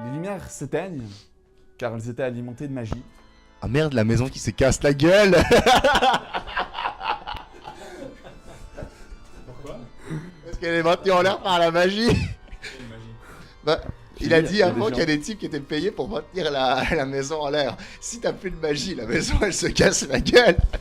Les lumières s'éteignent, car elles étaient alimentées de magie. Ah merde, la maison qui se casse la gueule. Pourquoi? Parce qu'elle est maintenue en l'air par la magie. Quelle magie? Bah, il dis, a il y dit a avant des qu'il y a gens- des types qui étaient payés pour maintenir la maison en l'air. Si t'as plus de magie, la maison elle se casse la gueule. Bah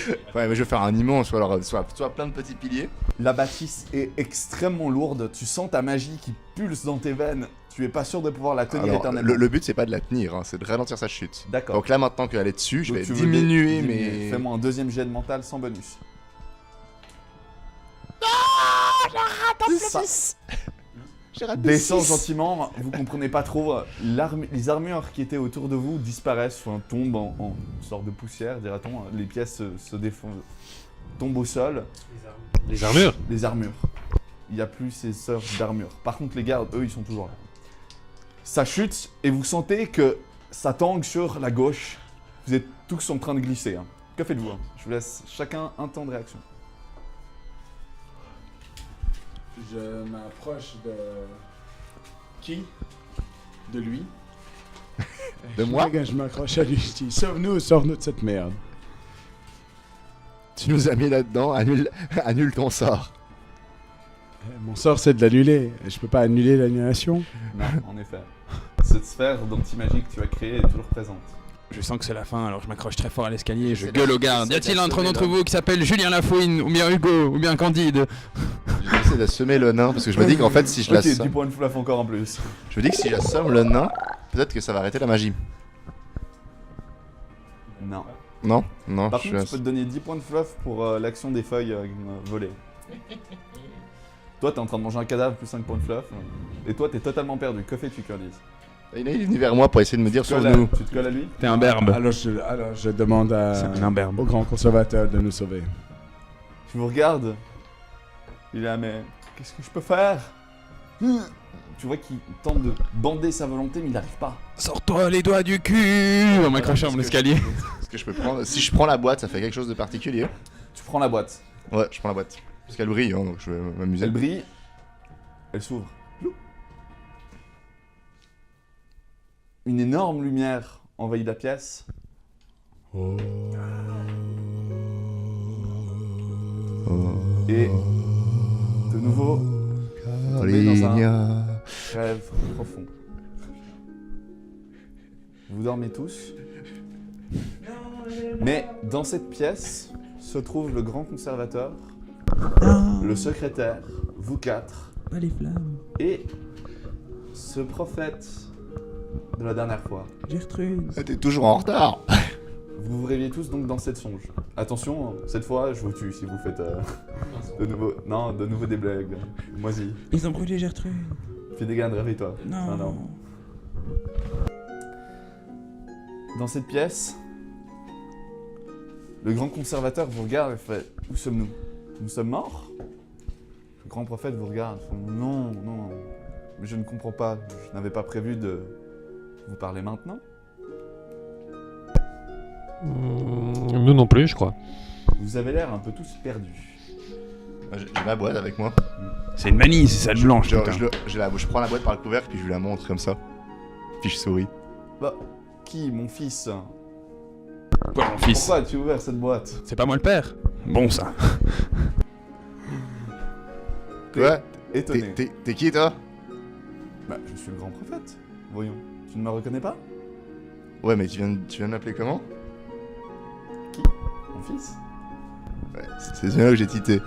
oui. Ouais, mais je vais faire un immense, ou alors soit plein de petits piliers. La bâtisse est extrêmement lourde, tu sens ta magie qui pulse dans tes veines. Tu es pas sûr de pouvoir la tenir Alors, éternellement. le but c'est pas de la tenir, hein, c'est de ralentir sa chute. D'accord. Donc là maintenant qu'elle est dessus, je Donc vais tu veux diminuer diminuer. mes... Fais-moi un deuxième jet de mental sans bonus. Ça J'ai raté descend 6. gentiment, vous comprenez pas trop. Les armures qui étaient autour de vous disparaissent, enfin, tombent en sorte de poussière, dira-t-on. Les pièces se défont, tombent au sol. Les armures? Les armures. Il n'y a plus ces sortes d'armures. Par contre, les gardes, eux, ils sont toujours là. Ça chute et vous sentez que ça tangue sur la gauche. Vous êtes tous en train de glisser. Hein. Que faites-vous hein? Je vous laisse chacun un temps de réaction. Je m'approche de... Qui? De lui. De moi? Je m'accroche à lui, je dis, sauve-nous, sors-nous de cette merde. Tu nous as mis là-dedans, annule ton sort. Mon sort, c'est de l'annuler. Je peux pas annuler l'annulation. Non, en effet. Cette sphère d'anti-magie que tu as créée est toujours présente. Je sens que c'est la fin, alors je m'accroche très fort à l'escalier et je C'est gueule la- au garde. c'est Y a-t-il la un d'entre semaine, vous qui s'appelle Julien Lafouine, ou bien Hugo, ou bien Candide? J'essaie de semer le nain parce que je me dis qu'en fait si je Ok, 10 l'assomme, points de fluff encore en plus. je me dis que si j'assomme le nain, peut-être que ça va arrêter la magie. Non. Non, non, Par je contre, suis je peux te donner 10 points de fluff pour l'action des feuilles volées. Toi, t'es en train de manger un cadavre, plus 5 points de fluff. Et toi, t'es totalement perdu. Que fais-tu, Curtis? Il est venu vers moi pour essayer de me dire Tu te colles à- sauve-nous. Tu te colles à lui? T'es un berbe. Alors je demande C'est un imberbe. au grand conservateur de nous sauver. Tu vous regardes. Il est là, mais qu'est-ce que je peux faire? Tu vois qu'il tente de bander sa volonté, mais il n'arrive pas. Sors-toi les doigts du cul en m'accrochant à mon escalier. Est-ce que je peux prendre... Si je prends la boîte, ça fait quelque chose de particulier? Tu prends la boîte. Ouais, je prends la boîte. Parce qu'elle brille, hein, donc je vais m'amuser. Elle brille. Elle s'ouvre. Une énorme lumière envahit la pièce. Et de nouveau, tombez dans un rêve profond. Vous dormez tous. Mais dans cette pièce se trouve le grand conservateur, le secrétaire, vous quatre, Pas les flammes. et ce prophète de la dernière fois. Gertrude. T'es toujours en retard. Vous vous réveillez tous donc dans cette songe. Attention, cette fois je vous tue si vous faites de nouveau des blagues. Moisi. Ils ont brûlé Gertrude. Fidegan, réveille-toi. Non. Non. Dans cette pièce, le grand conservateur vous regarde et fait « Où sommes-nous? Nous sommes morts ?» Le grand prophète vous regarde et fait « Non, mais je ne comprends pas. Je n'avais pas prévu de vous parler maintenant. Nous non plus, je crois. Vous avez l'air un peu tous perdus. J'ai ma boîte avec moi. C'est une manie, c'est celle blanche, putain. Je prends la boîte par le couvercle puis je lui la montre comme ça. Puis je souris. Bah, qui, mon fils? Quoi, mon fils? Pourquoi as-tu ouvert cette boîte? C'est pas moi le père? Bon, ça. Ouais. Étonné. T'es qui toi? Bah, je suis le grand prophète. Voyons, tu ne me reconnais pas? Ouais, mais tu viens de m'appeler comment? Mon fils? Ouais, c'est celui-là que j'ai tité.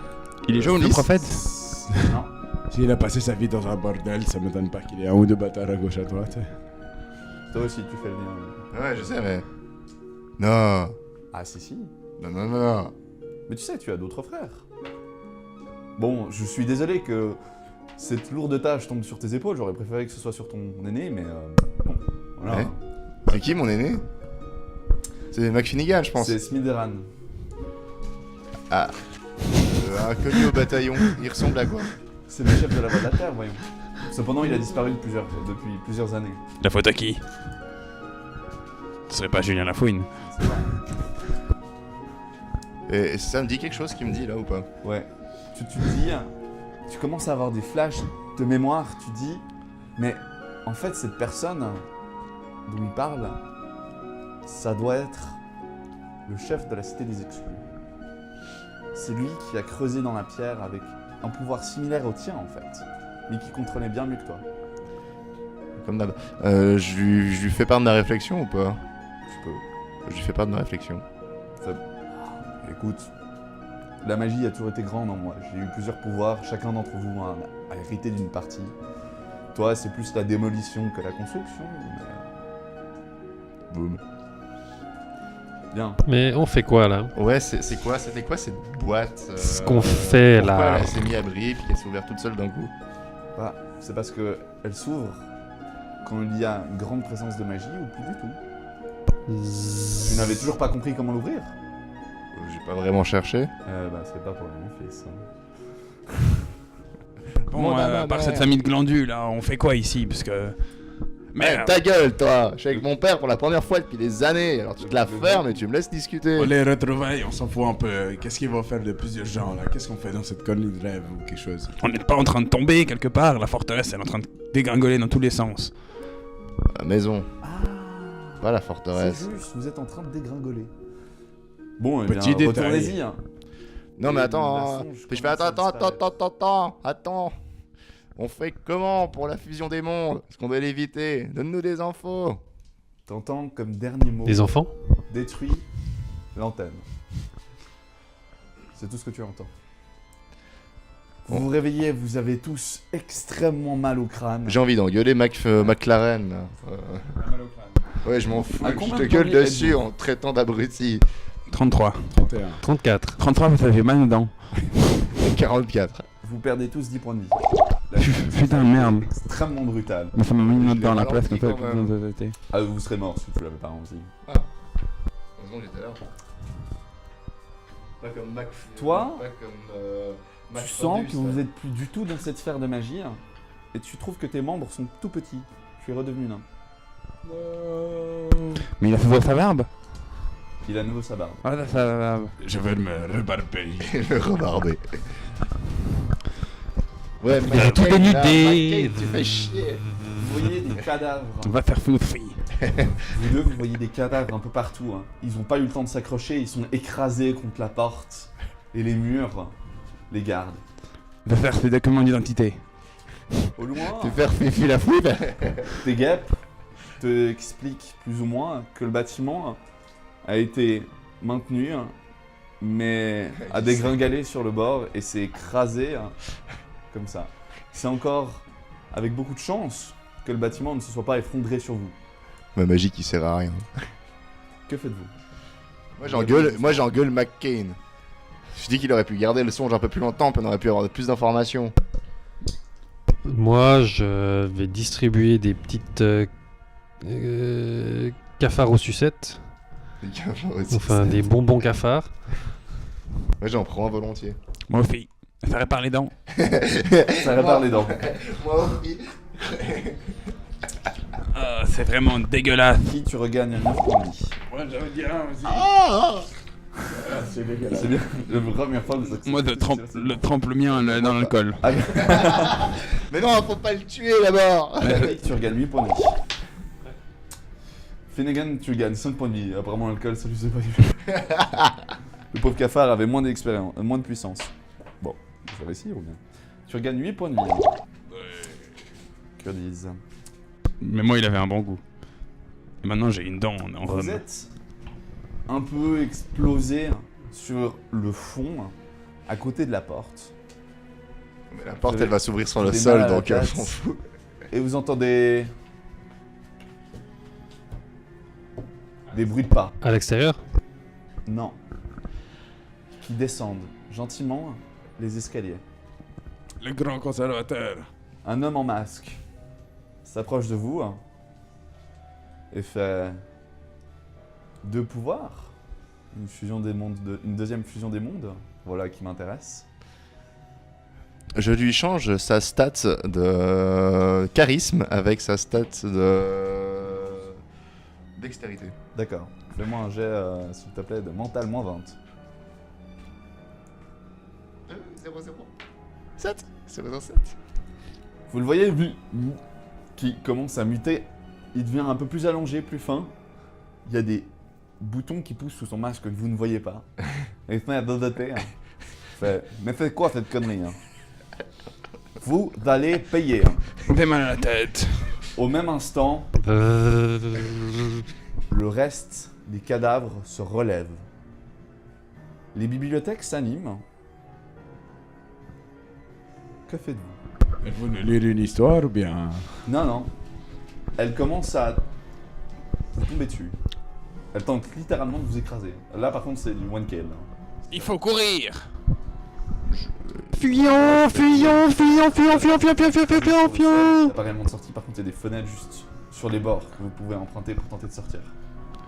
Il est jaune, le Fils. prophète? Non. S'il a passé sa vie dans un bordel, ça m'étonne pas qu'il y ait un ou deux bâtards à gauche à droite. Toi aussi, tu fais le lien. Ouais, je sais, mais... Non. Ah, si. Non. Mais tu sais, tu as d'autres frères. Bon, je suis désolé que cette lourde tâche tombe sur tes épaules. J'aurais préféré que ce soit sur ton aîné, mais bon, voilà. Ouais. C'est qui mon aîné? C'est McFinnigan, je pense. C'est Smitheran. Inconnu au bataillon. Il ressemble à quoi? C'est le chef de la Voie de la Terre, voyons. Cependant, il a disparu depuis plusieurs années. La faute à qui? Ce serait pas Julien Lafouine. C'est vrai. Et ça me dit quelque chose qui me dit là ou pas? Ouais. Tu te dis, tu commences à avoir des flashs de mémoire, tu dis, mais En fait, cette personne dont il parle, ça doit être le chef de la Cité des Exclus. C'est lui qui a creusé dans la pierre avec un pouvoir similaire au tien, en fait, mais qui comprenait bien mieux que toi. Comme d'hab. Je lui fais part de ma réflexion ou pas? Tu peux. Je lui fais part de ma réflexion. Écoute, la magie a toujours été grande en moi. J'ai eu plusieurs pouvoirs, chacun d'entre vous a hérité d'une partie. Toi, c'est plus la démolition que la construction, mais... Boum. Bien. Mais on fait quoi là? Ouais, c'était quoi cette boîte Ce qu'on fait pourquoi là. elle s'est mise à briller puis qu'elle s'est ouverte toute seule d'un coup? Bah, c'est parce que elle s'ouvre quand il y a une grande présence de magie ou plus du tout. Tu n'avais toujours pas compris comment l'ouvrir? J'ai pas vraiment cherché. Bah, c'est pas pour mon fils. Bon, à part cette famille de glandules, là, on fait quoi ici? Parce que... Mais ta gueule, toi! Je suis avec mon père pour la première fois depuis des années, alors tu te la fermes et tu me laisses discuter. On les retrouvailles, on s'en fout un peu. Qu'est-ce qu'ils vont faire de plus urgent là? Qu'est-ce qu'on fait dans cette colonie de rêve ou quelque chose? on n'est pas en train de tomber quelque part, la forteresse elle est en train de dégringoler dans tous les sens. La maison, pas la C'est forteresse. juste, vous êtes en train de dégringoler. Bon, eh Petit bien, détail. retournez-y. Hein. Non mais Et attends, la hein. songe Puis je fais commence à attends. On fait comment pour la fusion des mondes? Est-ce qu'on doit l'éviter? Donne-nous des infos. T'entends comme dernier mot, Les enfants? détruit l'antenne. C'est tout ce que tu entends. Vous vous réveillez, vous avez tous extrêmement mal au crâne. J'ai envie d'engueuler McLaren. Là. Ouais, je m'en fous. À Je combien te de gueule temps il dessus est en traitant d'abruti. 33. 31. 34. 33, ça fait mal dedans. 44. Vous perdez tous 10 points de vie. Putain, merde. Extrêmement brutal. Mais ça m'a mis une note Je dans l'ai la place comme ça. ralenti quand même. Ah, vous serez mort si tu l'avais pas aussi. Heureusement que j'étais là. Pas comme Mac. Toi, pas comme, Tu sens que vous êtes plus du tout dans cette sphère de magie et tu trouves que tes membres sont tout petits. Tu es redevenu nain. Mais il a fait sa barbe. Il a à nouveau sa barbe. Ah, sa barbe. Je vais me rebarber. Le rebarber. Ouais, Il a tout dénudé. Tu fais chier. Vous voyez des cadavres. On va faire foufri. Vous deux, vous voyez des cadavres un peu partout. Hein. Ils n'ont pas eu le temps de s'accrocher, ils sont écrasés contre la porte et les murs les gardent. Va faire ses documents d'identité. Au loin, Tu fais fifi la fouille. tes guêpes te expliquent plus ou moins que le bâtiment a été maintenu, mais a dégringolé sur le bord et s'est écrasé comme ça. C'est encore avec beaucoup de chance que le bâtiment ne se soit pas effondré sur vous. Ma magie qui sert à rien. Que faites-vous? Moi j'engueule McCain. Je dis qu'il aurait pu garder le songe un peu plus longtemps, puis on aurait pu avoir plus d'informations. Moi, je vais distribuer des petites cafards aux sucettes. Enfin, des bonbons cafards. Moi j'en prends un volontiers. Moi aussi. Ça répare les dents. Ça répare les dents. Moi aussi. Ah, c'est vraiment dégueulasse. Qui tu regagnes 9 points de vie. Ouais, j'avais dit un aussi. C'est dégueulasse. C'est bien, la première fois que ça Moi, je trempe le mien dans l'alcool. Mais non, faut pas le tuer d'abord. Eric, tu regagnes 8 points de vie. Finnegan, tu gagnes 5 points de vie. Apparemment, l'alcool, ça lui fait pas du tout. Le pauvre cafard avait moins d'expérience, moins de puissance. Bon, ça va réussir ou bien? Tu regagnes 8 points de vie. Que disent? Mais moi, il avait un bon goût. Et maintenant, j'ai une dent en Vous rhum. êtes un peu explosé sur le fond, à côté de la porte. Mais la porte elle va s'ouvrir sur le Des sol mal à la donc tête. s'en fout. Et vous entendez des bruits de pas. À l'extérieur? Non. Qui descendent gentiment les escaliers. Le grand conservateur. Un homme en masque s'approche de vous et fait 2 pouvoirs. Une fusion des mondes, une deuxième fusion des mondes. Voilà qui m'intéresse. Je lui change sa stat de charisme avec sa stat de dextérité. D'accord. Fais-moi un jet, s'il te plaît, de mental moins 20. 0 0 7 0 7. Vous le voyez, qui commence à muter. Il devient un peu plus allongé, plus fin. Il y a des boutons qui poussent sous son masque que vous ne voyez pas. Et il se met à dodoter. Hein. Fait, mais faites quoi cette connerie hein? Vous allez payer. Hein. J'ai mal à la tête. Au même instant, le reste des cadavres se relève. Les bibliothèques s'animent. Que faites-vous? Êtes-vous nous lire une histoire ou bien... Non, non. Elle commence à vous tomber dessus. Elle tente littéralement de vous écraser. Là, par contre, c'est du one kill. Il faut courir. Fuyons, fuyons, fuyons, fuyons, fuyons, fuyons, fuyons, fuyons, fuyons, Il fuyons. n'y a pas réellement de sortie. Par contre, il y a des fenêtres juste sur les bords que vous pouvez emprunter pour tenter de sortir.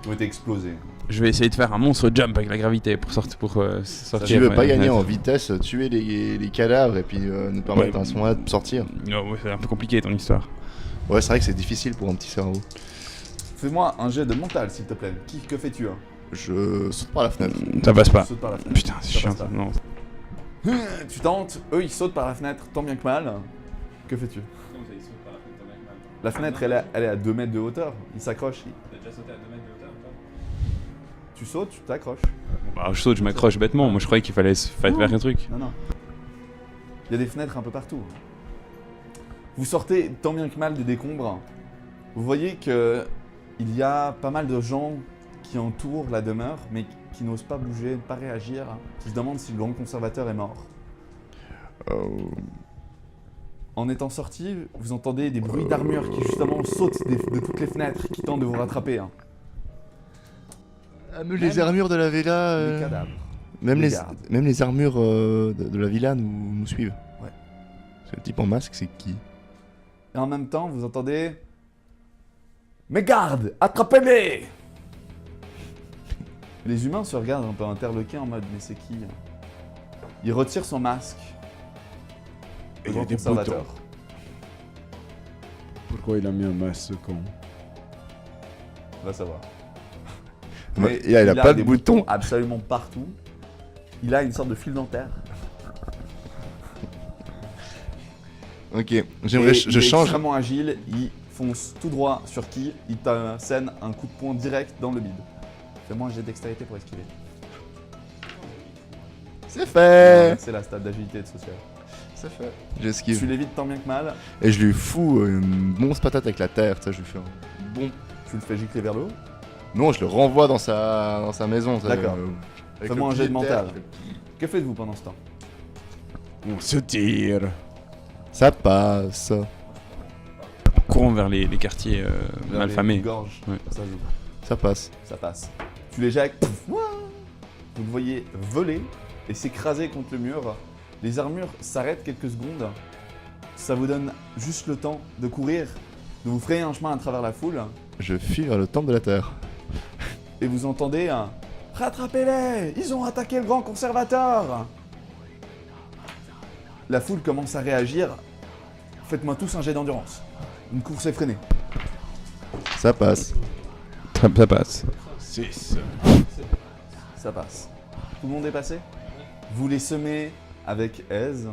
Qui ont été explosées. Je vais essayer de faire un monstre jump avec la gravité pour sortir. Sortir Tu veux ouais, pas gagner ouais. en vitesse, tuer les cadavres et puis nous permettre Ouais. à ce moment-là de sortir. Non, ouais, c'est un peu compliqué ton histoire. Ouais, c'est vrai que c'est difficile pour un petit cerveau. Fais-moi un jet de mental, s'il te plaît. Que fais-tu hein? Je saute par la fenêtre. Ça passe pas. Tu sautes par la fenêtre. Putain, c'est Ça chiant passe ça. pas. Non. Tu tentes, eux ils sautent par la fenêtre, tant bien que mal. Que fais-tu? La fenêtre elle est à 2 mètres de hauteur, il s'accroche. T'as déjà sauté à 2 mètres de hauteur Tu sautes, tu t'accroches. Bah, je saute, je m'accroche bêtement. Moi, je croyais qu'il fallait faire un truc. Non, non. Il y a des fenêtres un peu partout. Vous sortez tant bien que mal des décombres. Vous voyez que il y a pas mal de gens qui entourent la demeure, mais qui n'osent pas bouger, pas réagir, qui se demandent si le grand conservateur est mort. En étant sorti, vous entendez des bruits d'armure qui justement sautent de toutes les fenêtres, qui tentent de vous rattraper. Hein. Les armures de la villa. Les cadavres. Même les les, gardes. même les armures de la villa nous suivent. Ouais. Ce type en masque, c'est qui? Et en même temps, vous entendez... Mes gardes, attrapez-les! Les humains se regardent un peu interloqués en mode mais c'est qui? Il retire son masque. Et Le il y a grand des conservateur. boutons. Pourquoi il a mis un masque, ce con? On va savoir. Ouais, Mais il a pas de des bouton. boutons absolument partout. Il a une sorte de fil dentaire. Ok, Et j'aimerais, il je est change. extrêmement agile, il fonce tout droit sur qui, il t'assène un coup de poing direct dans le bide. Fais-moi un jet de dextérité pour esquiver. C'est fait. C'est la stade d'agilité et de social. C'est fait. J'esquive. Tu l'évites tant bien que mal, Et je lui fous une monstre patate avec la terre, tu sais, je lui fais un bon. tu le fais gicler vers le haut. Non, je le renvoie dans sa maison. tu sais, D'accord. avec Fais-moi le un jet de pied terre. mental. Que faites-vous pendant ce temps? On se tire. Ça passe. Courons vers les quartiers Vers malfamés. les gorges, Ouais. ça joue. Ça passe. Ça passe. Tu l'éjectes, pouf, ouah. Vous le voyez voler et s'écraser contre le mur. Les armures s'arrêtent quelques secondes. Ça vous donne juste le temps de courir, de vous frayer un chemin à travers la foule. Je fuis vers le temple de la terre. Et vous entendez un « Rattrapez-les! Ils ont attaqué le grand conservateur !» La foule commence à réagir. Faites-moi tous un jet d'endurance. Une course effrénée. Ça passe. Ça passe. 6. Ça passe. Tout le monde est passé? Vous les semez avec aise.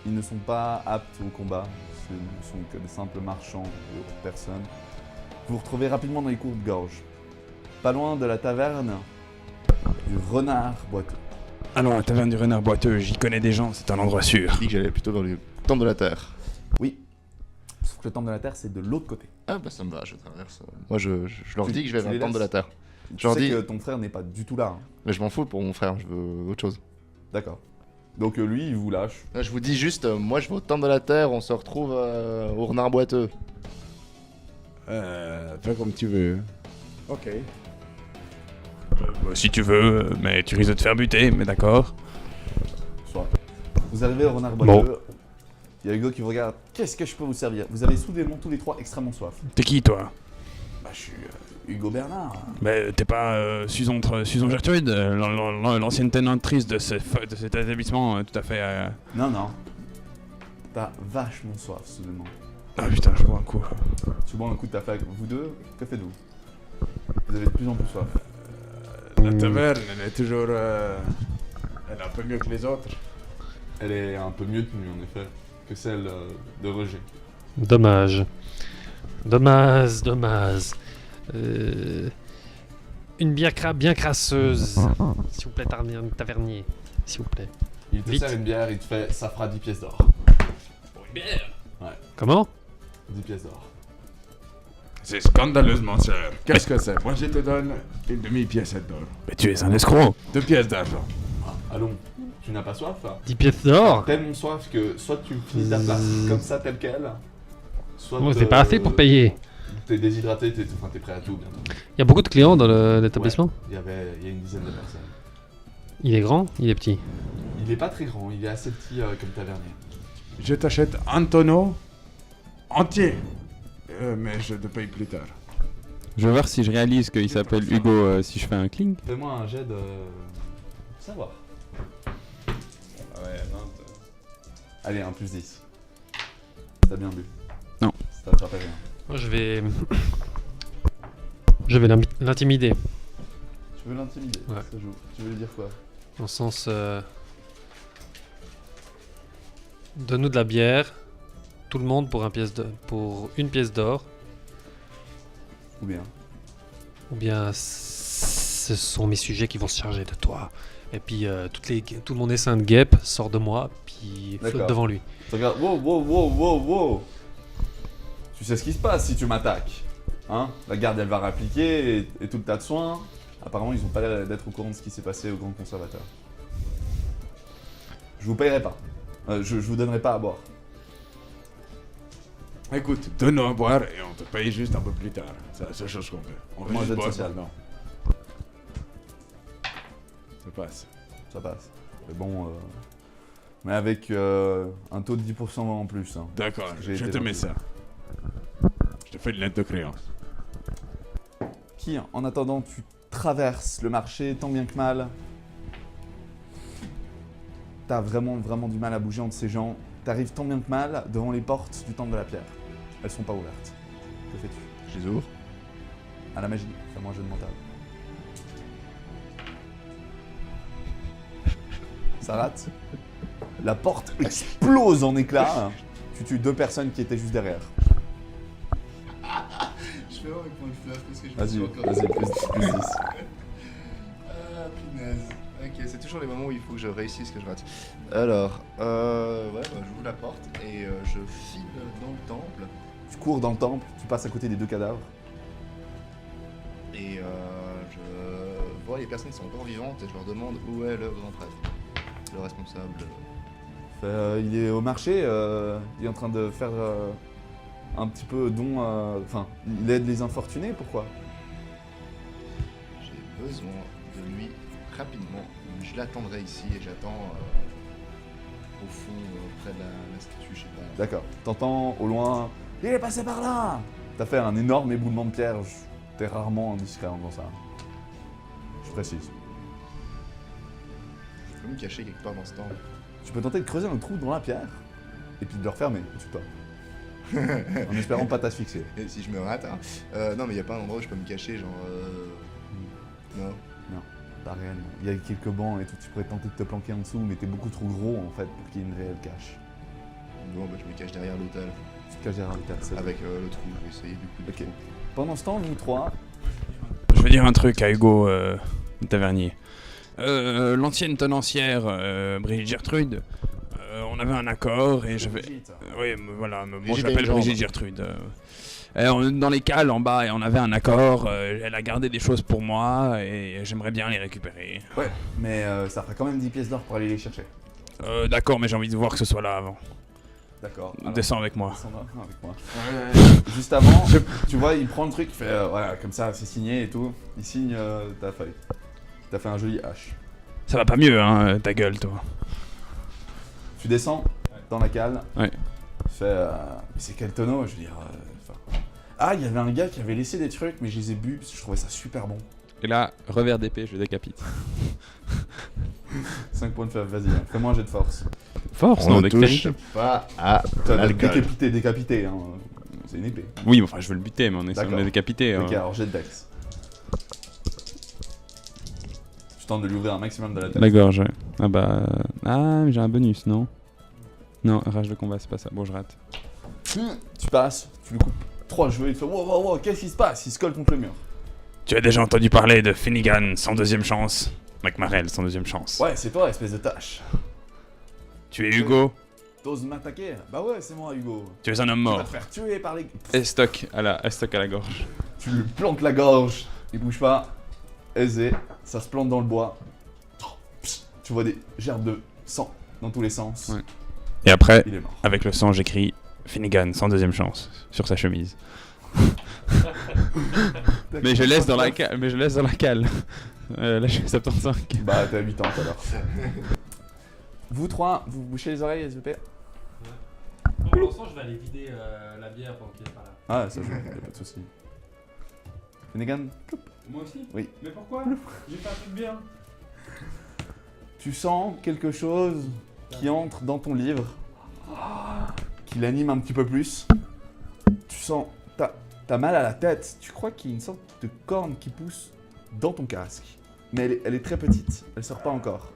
Ils ne sont pas aptes au combat. Ce ne sont que des simples marchands et autres personnes. Vous vous retrouvez rapidement dans les cours de gorge. Pas loin de la taverne du renard boiteux. Allons à la taverne du renard boiteux, j'y connais des gens, c'est un endroit sûr. Je dis que j'allais plutôt vers le temple de la terre. Oui. Sauf que le temple de la terre, c'est de l'autre côté. Ah bah ça me va, je traverse. Moi je leur dis que je vais Tu vers les le temple de laisses la terre. Tu Je leur sais dis- que ton frère n'est pas du tout là. Hein. Mais je m'en fous pour mon frère, je veux autre chose. D'accord. Donc lui, il vous lâche. Là, je vous dis juste, moi je vais au temple de la terre, on se retrouve au renard boiteux. Fais comme tu veux. Ok. Si tu veux, mais tu risques de te faire buter, mais d'accord. Soit. Vous arrivez au renard boiteux. Il y a Hugo qui vous regarde. Qu'est-ce que je peux vous servir? Vous avez soudainement tous les trois extrêmement soif. T'es qui toi? Bah, je suis Hugo Bernard. Mais t'es pas Susan Gertrude, l'ancienne ténatrice de cet établissement tout à fait... Non, non. T'as vachement soif, soudainement. Ah putain, je bois un coup. Tu bois un coup de ta flaque. Vous deux, que faites-vous? Vous avez de plus en plus soif. La taverne, elle est toujours... Elle est un peu mieux que les autres. Elle est un peu mieux tenue, en effet, que celle de Roger. Dommage. Dommage. Une bière bien crasseuse. S'il vous plaît, tavernier. S'il vous plaît. Il te Vite. sert une bière, il te fait, ça fera 10 pièces d'or. Pour une bière. Comment 10 pièces d'or. C'est scandaleusement cher. Qu'est-ce que c'est? Moi, je te donne une demi-piècette d'or. Mais tu es un escroc. 2 pièces d'argent. Allons, tu n'as pas soif? 10 pièces d'or Tellement soif que soit tu finis ta place comme ça, telle qu'elle, soit Oh, c'est pas assez pour payer. T'es déshydraté, t'es prêt à tout bientôt. Il y a beaucoup de clients dans l'établissement. Il y a une dizaine de personnes. Il est grand, il est petit. Il est pas très grand, il est assez petit comme tavernier. Je t'achète un tonneau entier. Mais je te paye plus tard. Je vais voir si je réalise qu'il s'appelle Hugo si je fais un cling. Fais-moi un jet de savoir. Ouais, non. Allez, 1 plus 10. T'as bien bu. Non. Ça te rappelle rien. Moi, je vais l'intimider. Tu veux l'intimider? Ouais. Ça joue. Tu veux lui dire quoi? Dans le sens... Donne-nous de la bière. Tout le monde pour une pièce d'or. Ou bien? Ou bien ce sont mes sujets qui vont se charger de toi. Et puis tout le monde est saint de guêpe, sort de moi, puis flotte D'accord. devant lui. Tu regardes, wow. Tu sais ce qui se passe si tu m'attaques. Hein? La garde elle va réappliquer et tout le tas de soins. Apparemment ils ont pas l'air d'être au courant de ce qui s'est passé au grand conservateur. Je vous payerai pas. Je vous donnerai pas à boire. Écoute, donne-nous à boire et on te paye juste un peu plus tard. C'est la seule chose qu'on fait. On va Moi, juste j'aide boire social. maintenant. Ça passe. Ça passe. Mais bon, mais avec un taux de 10% en plus. Hein. D'accord, J'ai je été te mets gentil. ça. Je te fais une lettre de créance. Qui, en attendant, tu traverses le marché tant bien que mal. T'as vraiment du mal à bouger entre ces gens. T'arrives tant bien que mal devant les portes du temple de la pierre. Elles sont pas ouvertes. Que fais-tu? Je les ouvre. À la magie, fais-moi un jeu de mental. Ça rate. La porte explose en éclats. Tu tues 2 personnes qui étaient juste derrière. Je fais avec mon fluff parce que je Vas-y, plus 10. Ah, punaise. Ok, c'est toujours les moments où il faut que je réussisse que je rate. Alors, ouais, j'ouvre la porte et je file dans le temple. Tu cours dans le temple, tu passes à côté des 2 cadavres. Et je vois les personnes qui sont encore vivantes et je leur demande où est le grand prêtre, le responsable. Il est au marché, il est en train de faire un petit peu don. Enfin, il aide les infortunés, pourquoi? J'ai besoin de lui rapidement. Je l'attendrai ici et j'attends au fond, près de la statue, je sais pas. D'accord. T'entends au loin, il est passé par là. T'as fait un énorme éboulement de pierre. T'es rarement indiscret en faisant ça. Je précise. Je peux me cacher quelque part dans ce temple. Tu peux tenter de creuser un trou dans la pierre et puis de le refermer au-dessus de toi. En espérant pas t'asphyxier. Et si je me rate, hein. Non mais y a pas un endroit où je peux me cacher, genre. Non. Pas réellement. Il y a quelques bancs et tout, tu pourrais tenter de te planquer en dessous, mais t'es beaucoup trop gros en fait pour qu'il y ait une réelle cache. Bon, bah je me cache derrière l'hôtel. Tu te caches derrière le terre, c'est Avec le trou, je vais essayer du coup. Ok. Pendant ce temps, vous 3, Je veux dire un truc à Hugo, le tavernier. L'ancienne tenancière, Brigitte Gertrude, on avait un accord et j'avais... oui, voilà, moi je Brigitte a l'appelle une jambe. Brigitte Gertrude. Dans les cales en bas, et on avait un accord, elle a gardé des choses pour moi et j'aimerais bien les récupérer. Ouais, mais ça fera quand même 10 pièces d'or pour aller les chercher. D'accord, mais j'ai envie de voir que ce soit là avant. D'accord. Descends avec moi. Descends avec moi. Juste avant, tu vois, il prend le truc, il fait voilà, comme ça, c'est signé et tout. Il signe ta feuille. T'as fait un joli H. Ça va pas mieux, hein, ta gueule, toi. Tu descends dans la cale. Ouais. Tu fais mais c'est quel tonneau? Je veux dire. Ah, il y avait un gars qui avait laissé des trucs, mais je les ai bu parce que je trouvais ça super bon. Et là, revers d'épée, je le décapite. 5 points de faible, vas-y, fais-moi un jet de force. Force, On non, ne touche dextérité. pas à Toi, l'alcool. décapité, hein. C'est une épée. Oui, enfin, je veux le buter, mais on est D'accord. on est décapité. Ok, alors jet de dex. Tu tentes de lui ouvrir un maximum de la tête. La gorge, ouais. Ah bah... Ah, mais j'ai un bonus, non? Non, rage de combat, c'est pas ça. Bon, je rate. Tu passes, tu lui coupes 3 cheveux, il te fait wow, qu'est-ce qui se passe? Il se colle contre le mur. Tu as déjà entendu parler de Finnegan sans deuxième chance? McMarrel sans deuxième chance. Ouais, c'est toi, espèce de tâche. Tu es Hugo? T'oses m'attaquer? Bah ouais, c'est moi, Hugo. Tu es un homme Tu vas mort. te faire tuer par les... Estoc à la gorge. Tu lui plantes la gorge, il bouge pas. Aisé, ça se plante dans le bois. Tu vois des gerbes de sang dans tous les sens. Ouais. Et après, Il est mort. avec le sang, j'écris Finnegan sans deuxième chance sur sa chemise. Mais je laisse dans la cale. Là, je suis 75. Bah, t'as 8 ans tout à l'heure. Vous trois, vous bouchez les oreilles, s'il vous plaît? Pour l'instant, je vais aller vider la bière pendant qu'il est pas là. Ah, ça joue, y'a pas de soucis. Finnegan, Moi aussi? Oui. Mais pourquoi? J'ai fait un truc bien. tu sens quelque chose qui entre dans ton livre, qui l'anime un petit peu plus. Tu sens, t'as mal à la tête. Tu crois qu'il y a une sorte de corne qui pousse dans ton casque. Mais elle est très petite, elle sort pas encore.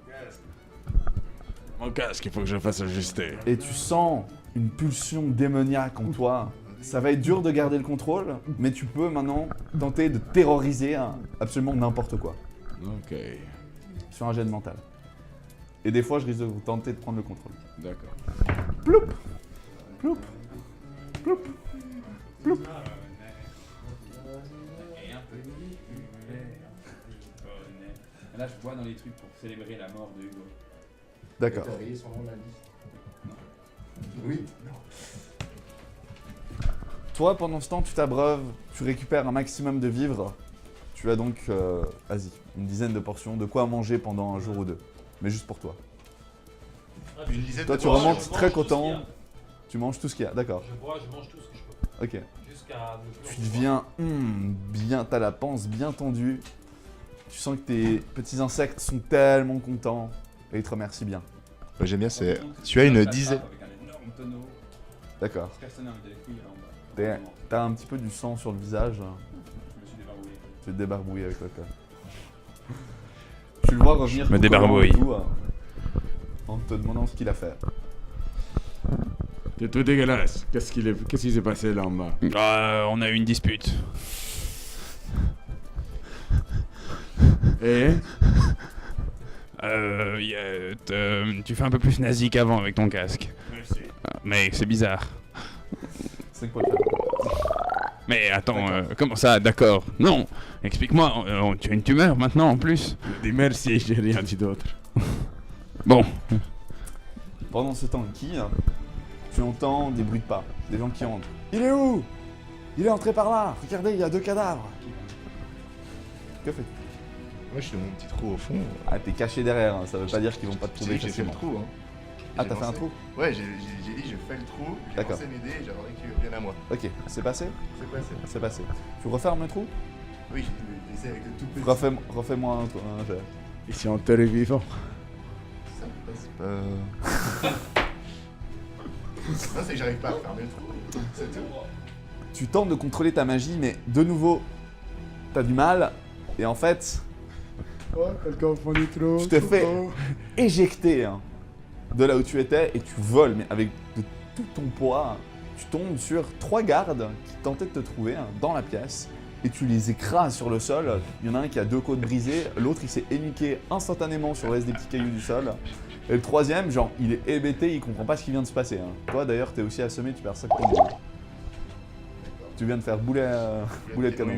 Mon casque, il faut que je le fasse ajuster. Et tu sens une pulsion démoniaque en toi. Ça va être dur de garder le contrôle, mais tu peux maintenant tenter de terroriser absolument n'importe quoi. Ok, Sur un jet de mental. Et des fois, je risque de vous tenter de prendre le contrôle. d'accord. Ploup Ploup Ploup Ploup Là, je vois dans les trucs pour célébrer la mort de Hugo. D'accord. T'as rayé son nom de la liste. Oui. Toi, pendant ce temps, tu t'abreuves, tu récupères un maximum de vivres. Tu as donc, vas-y, une dizaine de portions, de quoi manger pendant un jour ou deux. Mais juste pour toi. Une dizaine Toi, de tu portions. remontes très content. Tu manges tout ce qu'il y a, d'accord. Je mange tout ce que je peux. Ok. Jusqu'à ne plus Tu deviens bien, t'as la panse bien tendue. Tu sens que tes petits insectes sont tellement contents et ils te remercient bien. Ouais, j'aime bien, c'est. Tu as une dizaine. Avec un énorme tonneau. D'accord. Se castaner avec des couilles là en bas. T'as un petit peu du sang sur le visage. Je me suis débarbouillé. Tu te débarbouilles avec le col. Tu le vois revenir me tout débarbouille. collant et tout, en te demandant ce qu'il a fait. T'es tout dégueulasse. Qu'est-ce qui s'est passé là en bas? On a eu une dispute. Et Tu fais un peu plus nazi qu'avant avec ton casque. Merci. Mais c'est bizarre. 5 points de faible. Mais attends, comment ça, d'accord? Non, explique-moi, tu as une tumeur maintenant en plus? Dis merci, j'ai rien dit d'autre. Bon, Pendant ce temps, tu entends des bruits de pas, des gens qui entrent. Il est où? Il est entré par là. Regardez, il y a 2 cadavres. Que fais-tu? Moi, je suis dans mon petit trou au fond. Ah, t'es caché derrière, hein, ça veut pas dire qu'ils vont pas te Tu sais trouver que j'ai fait le facilement. trou, hein. Ah, J'ai t'as fait un lancé- trou? Ouais, j'ai dit, je fais le trou, j'ai D'accord. lancé mes dés et j'attendais qu'il revienne à moi. Ok, c'est passé? C'est quoi, c'est. C'est passé. Tu refermes le trou? Oui, j'essaie avec le tout petit. Refais-moi un jet. Et si on te les vivant? Ça passe pas. Non, c'est que j'arrive pas à refermer le trou. C'est tout. Tu tentes de contrôler ta magie, mais de nouveau, t'as du mal. Et en fait, Oh, quelqu'un fond du trou. tu te fais éjecter de là où tu étais et tu voles, mais avec de tout ton poids, tu tombes sur 3 gardes qui tentaient de te trouver dans la pièce et tu les écrases sur le sol. Il y en a un qui a 2 côtes brisées, l'autre il s'est éniqué instantanément sur le reste des petits cailloux du sol. Et le troisième, genre, il est hébété, il comprend pas ce qui vient de se passer. Toi d'ailleurs, t'es aussi assommé, tu perds 5 points de vie. Tu viens de faire boulet de canon.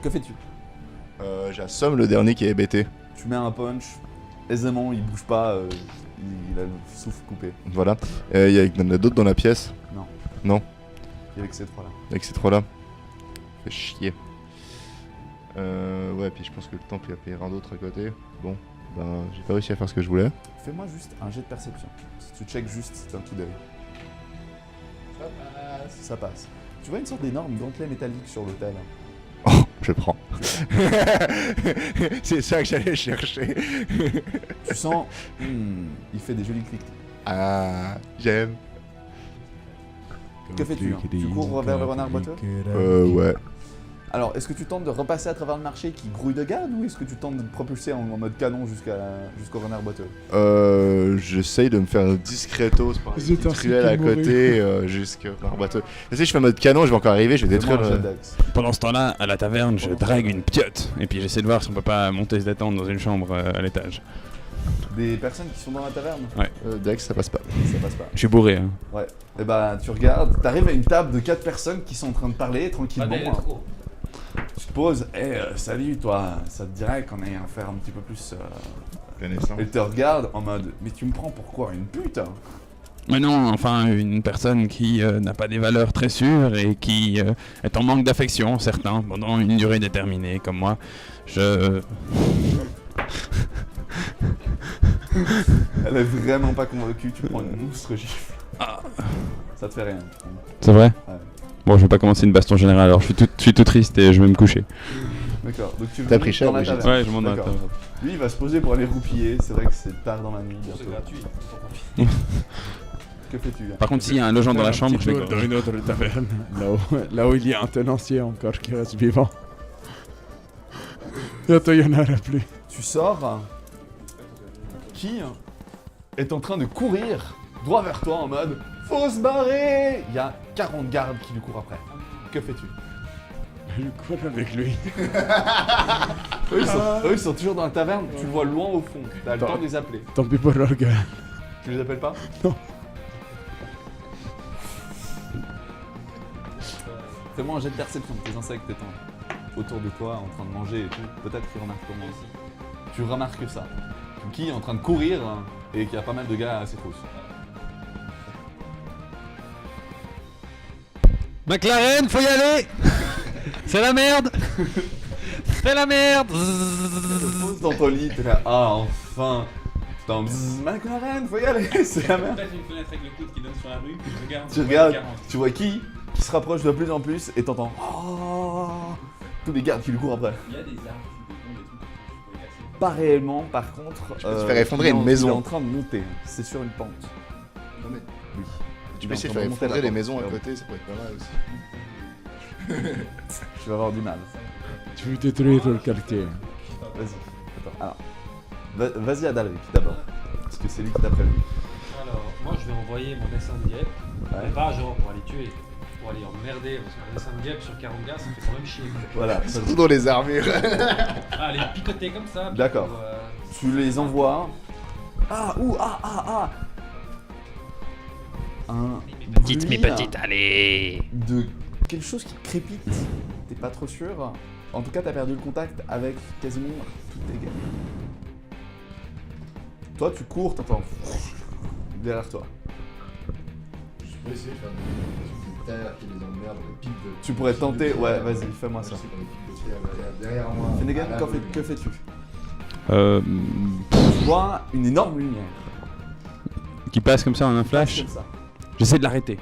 Que fais-tu? J'assomme le dernier qui est hébété. Tu mets un punch, aisément, il bouge pas, il a le souffle coupé. Voilà. Il y en a d'autres dans la pièce. Il y avait que ces 3 là. Avec ces trois-là. Fait chier. Ouais, puis je pense que le temple il va payer un d'autre à côté. Bon, ben j'ai pas réussi à faire ce que je voulais. Fais-moi juste un jet de perception. Si tu check juste d'un coup d'œil. Ça passe. Tu vois une sorte d'énorme gantelet métallique sur l'autel. Oh, je prends. C'est ça que j'allais chercher. Tu sens, il fait des jolis clics. Ah, j'aime. Que fais-tu Tu cours vers le renard boiteux? Ouais. Alors, est-ce que tu tentes de repasser à travers le marché qui grouille de garde ou est-ce que tu tentes de te propulser en mode canon jusqu'au renard boiteux? J'essaye de me faire discretos par une Zut, petite ainsi ruelle à qu'il mourrait. côté jusqu'au renard boiteux. Tu sais, je fais mode canon, je vais encore arriver, je vais détruire Fais-moi un le... jet d'axe. Pendant ce temps-là, à la taverne, je drague une piotte. Et puis j'essaie de voir si on peut pas monter se détendre dans une chambre à l'étage. Des personnes qui sont dans la taverne? Dex, ça passe pas. Ça passe pas. Je suis bourré, hein. Ouais. Et bah, tu regardes, t'arrives à une table de 4 personnes qui sont en train de parler tranquillement. Tu te poses, salut toi, ça te dirait qu'on ait à faire un petit peu plus. Connaissant. Elle te regarde en mode, mais tu me prends pour quoi? Une pute? Mais non, enfin, une personne qui n'a pas des valeurs très sûres et qui est en manque d'affection, certains, pendant une durée déterminée, comme moi. Elle est vraiment pas convaincue, tu prends une monstre gifle. Ah. Ça te fait rien. C'est vrai? Ouais. Bon, je vais pas commencer une baston générale, alors je suis tout triste et je vais me coucher. D'accord, donc tu T'as montes pris cher, dans la Brigitte. taverne. Ouais, je monte dans la D'accord. taverne. Lui, il va se poser pour aller roupiller, c'est vrai que c'est tard dans la nuit bientôt. C'est gratuit. Que fais-tu? Par contre, s'il y a un logement dans la chambre, je vais... dans une autre taverne. Là où il y a un tenancier encore qui reste vivant. Bientôt, il y en aura plus. Tu sors. Qui est en train de courir droit vers toi en mode faut se barrer. Il y a 40 gardes qui lui courent après. Que fais-tu? Je cours avec lui. Eux, ils sont toujours dans la taverne, tu le vois loin au fond. T'as le Attends. temps de les appeler. Tant pis pour leur gueule. Tu les appelles pas? Non. Fais-moi un jet de perception de tes insectes étant autour de toi en train de manger et tout. Peut-être qu'ils remarquent comment aussi. Tu remarques ça. Qui est en train de courir et qu'il y a pas mal de gars à ses trousses. McLaren, faut y aller. C'est la merde. C'est la merde. Tu te poses dans ton lit, t'es là, ah enfin. Putain, bzzz, McLaren, faut y aller, c'est la merde. une fenêtre avec le coude qui donne sur la rue, puis je regarde. Tu regardes, tu vois qui se rapproche de plus en plus et t'entends oh, tous les gardes qui lui courent après. Il y a des arbres, des trucs que je pourrais casser. Pas réellement, par contre. Je peux te faire effondrer il est une en- maison. Il est en train de monter, c'est sur une pente. Non, mais Oui. tu Il peux est essayer en de train faire monter effondrer la les pente. maisons à côté, ça pourrait être pas mal aussi. Tu vas avoir du mal. Tu veux détruire le quartier. Vas-y. Attends, alors. Vas-y à Dalric d'abord. Parce que c'est lui qui t'a prévenu. Alors, moi je vais envoyer mon dessin de guêpe, Ouais. mais pas genre pour aller tuer, pour aller emmerder, parce qu'un dessin de guêpe sur 40 gars, ça fait quand même chier. Voilà. Surtout dans les armures. Ah, les picoter comme ça. puis D'accord. pour, Tu les envoies. Ah, ouh, ah. Un bruit allez. de quelque chose qui crépite. T'es pas trop sûr. En tout cas, t'as perdu le contact avec quasiment toutes tes gammes. Toi, tu cours, t'entends derrière toi. Je peux essayer de faire des terres qui les emmerdent, des pics de... Tu pourrais tenter, de pierre. ouais, vas-y, fais-moi Je ça. sais qu'on a des pics de pierre derrière moi. Finnegan, à la que fais-tu? Tu Tu vois une énorme lumière. qui passe comme ça en un flash. Comme ça. J'essaie de l'arrêter.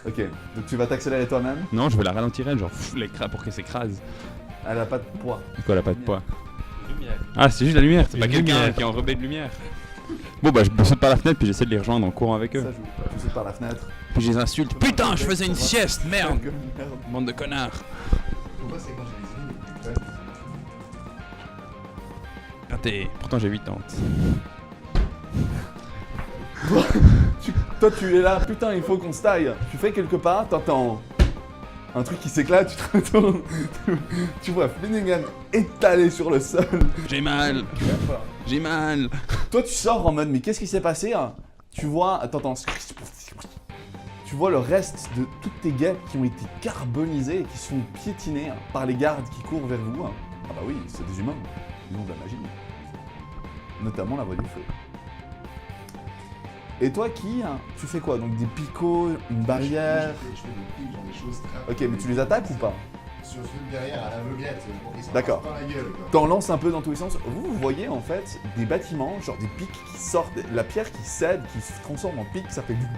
Ok, donc tu vas t'accélérer toi-même. Non, je vais la ralentir elle, genre pour qu'elle s'écrase. Elle a pas de poids. Quoi, elle a pas de poids. Lumière. Ah, c'est juste la lumière, c'est pas Une quelqu'un lumière. qui est enrobé de lumière. Bon, bah, je saute par la fenêtre puis j'essaie de les rejoindre en courant avec eux. Ça joue. Tu sautes par la fenêtre. Puis je les insulte. Putain, je faisais une sieste, merde! Merde. Bande de connards. Pourquoi c'est quand j'ai les idées Pourtant j'ai 80. Toi, tu es là, putain, il faut qu'on se taille. Tu fais quelques pas, t'entends un truc qui s'éclate, tu te retournes. Tu vois Finnegan étalé sur le sol. J'ai mal, j'ai mal. Toi, tu sors en mode, mais qu'est-ce qui s'est passé? Tu vois, t'entends. Tu vois le reste de toutes tes guêpes qui ont été carbonisées et qui sont piétinées par les gardes qui courent vers vous. Ah bah oui, c'est des humains. Ils ont de la magie. Notamment la voix du feu. Et toi, qui tu fais quoi? Donc des picots, une barrière. Je fais des pics, genre des choses très... Ok, mais tu les attaques ou pas? Sur ceux de derrière, à l'aveuglette, pour qu'ils s'en D'accord. passent pas la gueule, quoi. T'en lances un peu dans tous les sens. Vous voyez en fait des bâtiments, genre des pics qui sortent, la pierre qui cède, qui se transforme en pic, ça fait boum,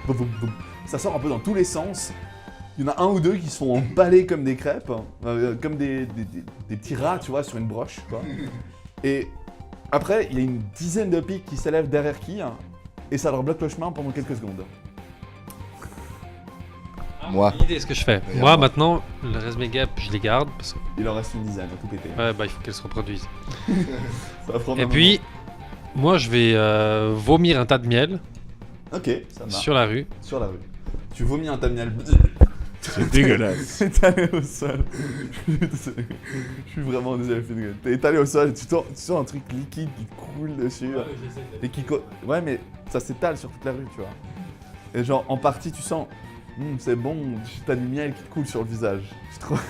boum, boum, boum. Ça sort un peu dans tous les sens. Il y en a un ou deux qui se font emballer comme des crêpes, comme des petits rats, tu vois, sur une broche, quoi. Et après, il y a une dizaine de pics qui s'élèvent derrière qui, et ça leur bloque le chemin pendant quelques secondes. Ah, Moi. Une idée, ce que je fais. Regarde Moi, moi. maintenant, le reste de mes guêpes, je les garde parce que Il en reste une dizaine, à tout péter. ouais, bah, il faut qu'elles se reproduisent. Ça va prendre Et un puis, moi, je vais vomir un tas de miel moment. Ok, ça marche. sur la rue. Sur la rue. Tu vomis un terminal. C'est dégueulasse. T'es allé au sol. Je suis désolé. Je suis vraiment désolé, Finnegan. T'es étalé au sol et tu sens un truc liquide qui coule dessus. Et qui ouais, mais ça s'étale sur toute la rue, tu vois. Et genre, en partie, tu sens. C'est bon, t'as du miel qui te coule sur le visage. Je trouve.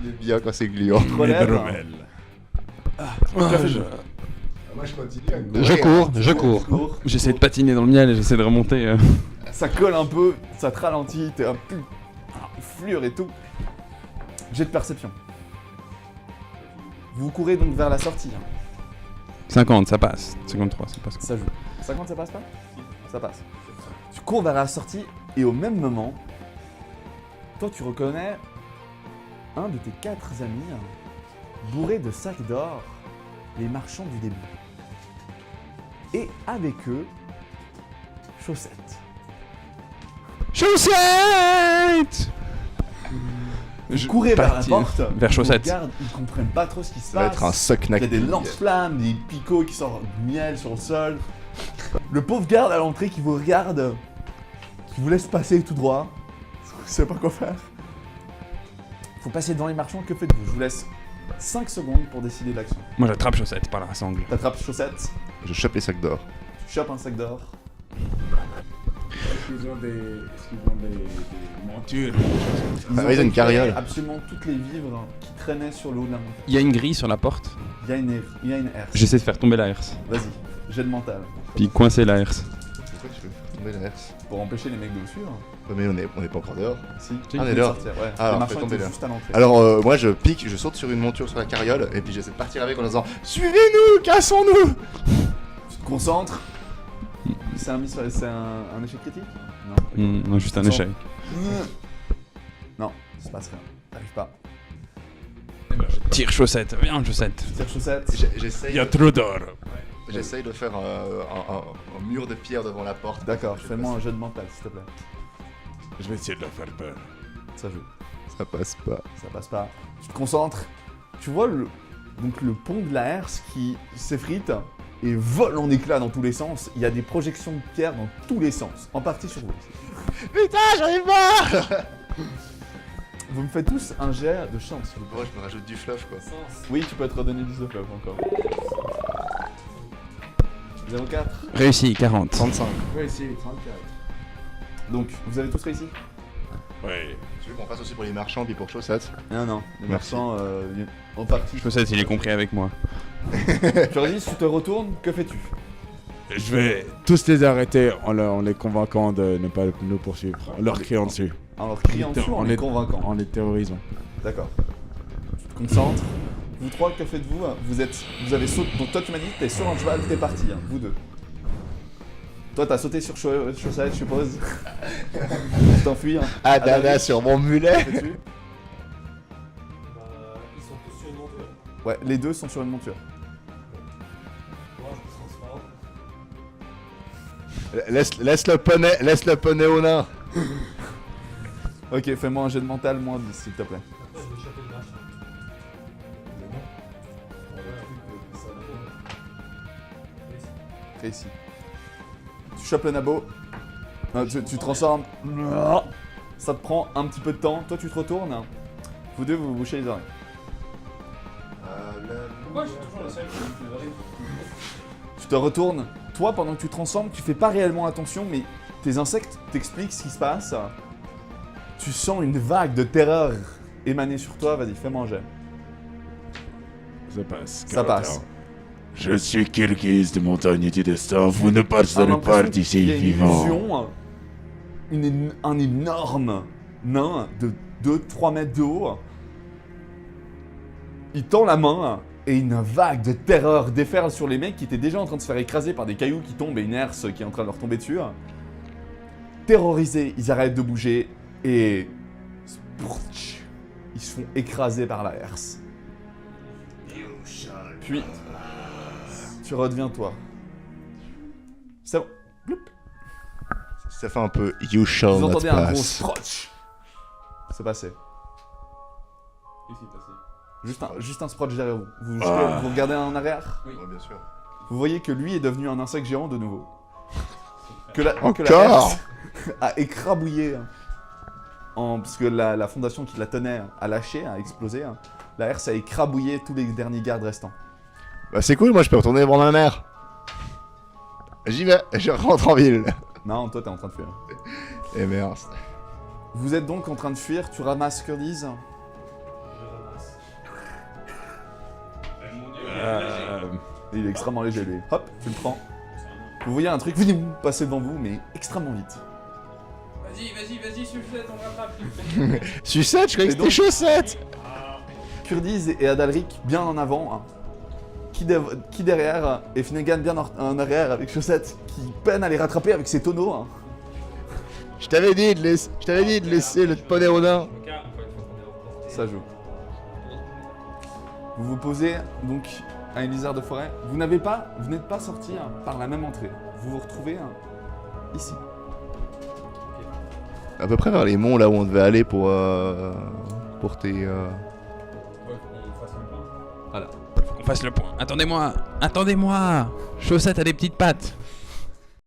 Il est bien quand c'est gluant. Tu relèves. Hydromel. Moi je continue à courir. Je cours. Tu cours. J'essaie de patiner dans le miel et j'essaie de remonter. Ça colle un peu, ça te ralentit, t'es un peu flure et tout. Jet de perception. Vous courez donc vers la sortie. 50, ça passe. 53, ça passe. Ça joue. 50, ça passe pas? Ça passe. Tu cours vers la sortie et au même moment, toi tu reconnais un de tes 4 amis bourré de sacs d'or, les marchands du début. Et avec eux, Chaussette. Chaussettes. Vous courez vers la patine porte, vers ils Chaussette. vous regardent, ils comprennent pas trop ce qui se Ça va être un passe. sock Il y a knack. des lance-flammes, des picots qui sortent du miel sur le sol. Le pauvre garde à l'entrée qui vous regarde, qui vous laisse passer tout droit. Vous savez pas quoi faire. Faut passer devant les marchands, que faites-vous? Je vous laisse 5 secondes pour décider de l'action. Moi j'attrape Chaussette par la sangle. T'attrapes Chaussette, Je chope les sacs d'or. tu chopes un sac d'or. Est-ce qu'ils ont des montures? Ils ils ont une carriole. absolument toutes les vivres qui traînaient sur le haut de la montagne. Il y a une grille sur la porte. Il y a une herse. J'essaie de faire tomber la herse. Vas-y, jet de mental. Puis coincer la herse. Pourquoi tu veux tomber la herse? Pour empêcher les mecs de vous suivre. Ouais, mais on est pas encore dehors. Si, Ah, on est ils dehors. sortir, ouais. Alors, les marchands fais tomber étaient là. juste à l'entrée. Alors moi je pique, je saute sur une monture sur la carriole et puis j'essaie de partir avec en disant suivez-nous, cassons-nous. Tu te concentres. C'est un échec critique? Non. Non, juste un Sans- échec. Non, il se passe rien. T'arrives pas. Tire Chaussette. Viens Chaussette. Tu tires Chaussette. J'essaye Il y a trop d'or. j'essaye de faire un mur de pierre devant la porte. D'accord, Je fais-moi un passe. jet de mental, s'il te plaît. Je vais essayer de leur faire peur. Ça joue. Ça passe pas. Ça passe pas. Tu te concentres. Tu vois donc le pont de la herse qui s'effrite et vole en éclats dans tous les sens. Il y a des projections de pierre dans tous les sens, en partie sur vous. Putain, j'arrive pas. Vous me faites tous un jet de chance, s'il vous plaît. Moi je me rajoute du fluff quoi. Oui, tu peux te redonner 10 de fleuve encore. 04. Réussi, 40. 35. Oui, si, 34. Donc, vous avez tous réussi? Ouais. Tu veux qu'on fasse aussi pour les marchands puis pour Chaussette? Non. Les Merci. marchands, en partie. Chaussette, il est compris avec moi. Floris, tu te retournes, que fais-tu? Je vais tous les arrêter en les convainquant de ne pas nous poursuivre. En leur criant dessus. En leur criant dessus, en les convainquant. En les terrorisant. D'accord. Tu te concentres. Vous trois, que faites-vous? Vous avez sauté. Donc toi, tu m'as dit que t'es sur un cheval, t'es parti, hein, vous deux. Toi, t'as sauté sur Chaussette, je suppose. Tu t'enfuis. Hein. Ah, la Dada rue. sur mon mulet. Que fais-tu? Ils sont tous sur une monture. Ouais, les deux sont sur une monture. Moi, je me transforme. Laisse le poney au nain. Ok, fais-moi un jet de mental, moins 10, s'il te plaît. Après, je vais choper le machin. Réussi. Tu chopes le nabo. Tu transformes. Ça te prend un petit peu de temps. Toi, tu te retournes. Vous deux, vous vous bouchez les oreilles. Pourquoi je suis toujours le seul Tu te retournes. Toi, pendant que tu transformes, tu fais pas réellement attention, mais tes insectes t'expliquent ce qui se passe. Tu sens une vague de terreur émaner sur toi. Vas-y, fais-moi un jet. Ça passe. Ça passe. Je suis Kirghiz de Montagne du Destin. Vous ne Ah, passerez pas l'impression d'ici qu'il y a une vivant. illusion, un énorme nain de 2-3 mètres de haut. Il tend la main et une vague de terreur déferle sur les mecs qui étaient déjà en train de se faire écraser par des cailloux qui tombent et une herse qui est en train de leur tomber dessus. Terrorisés, ils arrêtent de bouger et ils se font écraser par la herse. Puis, tu redeviens toi. C'est bon. Bloup. Ça fait un peu You shall Vous not entendez un gros pass. sprotch se passer. Juste un sprotch derrière vous. Vous regardez en arrière. Ouais, bien sûr. Vous voyez que lui est devenu un insecte géant de nouveau. Que la Encore herse a écrabouillé. Parce que la fondation qui la tenait a lâché, a explosé. La herse a écrabouillé tous les derniers gardes restants. Bah c'est cool, moi je peux retourner voir ma mère. J'y vais, je rentre en ville. Non, toi t'es en train de fuir. Et merde. Vous êtes donc en train de fuir, tu ramasses Curtis. Il est extrêmement léger lui. Hop, tu le prends. Vous voyez un truc passer devant vous, mais extrêmement vite. Vas-y, Sucette, on rattrape. Sucette, je croyais que Et donc- c'était chaussettes. Curtis et Adalric bien en avant. Qui derrière, et Finnegan bien en arrière avec Chaussette qui peine à les rattraper avec ses tonneaux. Je t'avais dit de laisser le poney Rodin. Ça joue. Vous vous posez donc à une lizard de forêt. Vous n'êtes pas sorti par la même entrée. Vous vous retrouvez ici. À peu près vers les monts là où on devait aller pour tes... Faut qu'on fasse le point. Attendez-moi. Chaussette a des petites pattes.